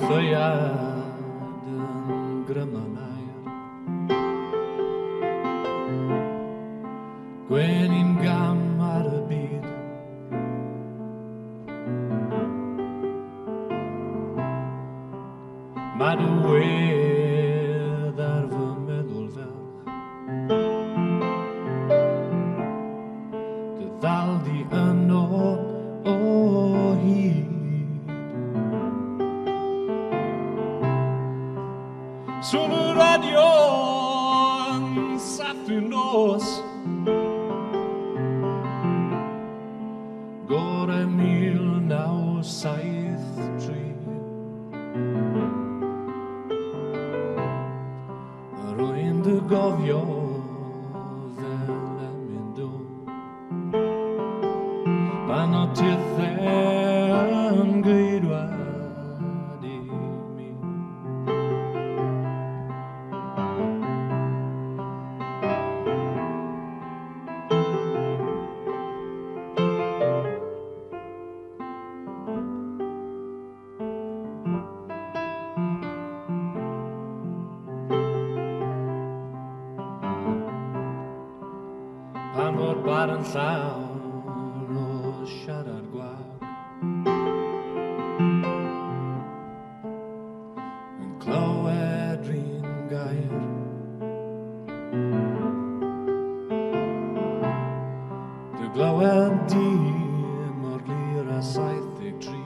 fejaden gramaneir Gwen in gam ar y byd Mae dy wedd ar fy meddwl ferch Dy ddal di yno o hyd Swn y radio yn sathru nos Gore 1973 Rwy'n dy gofio fel y mynd o Pan o tithau'n geidwad i mi Pan mor bar yn llawn o siarad gwag Yn clywed rhin gair Dy glywed di mor glir a 73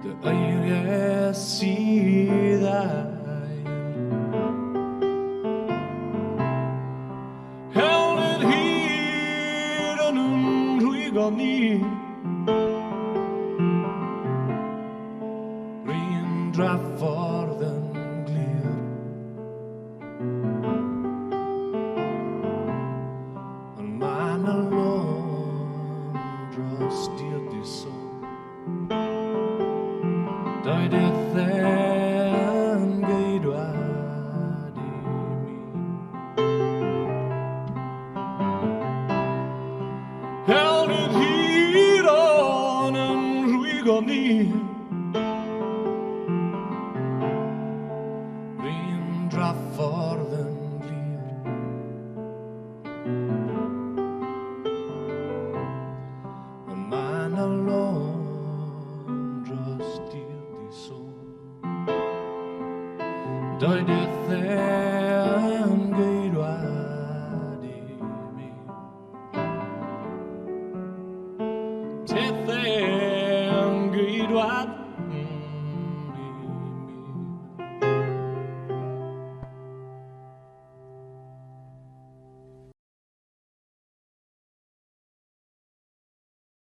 Dy eiriau sydd air Held hyd yn rhwygo ni Rhin draffordd yn glir Ond ma'n y lôn dros dir di sôn Doedd eithau'n geidwad i mi Held hyd o'n yn rhwygo ni Rhin draffordd yn glir Ond ma'n y lôn dros dir di sôn Doedd eithau'n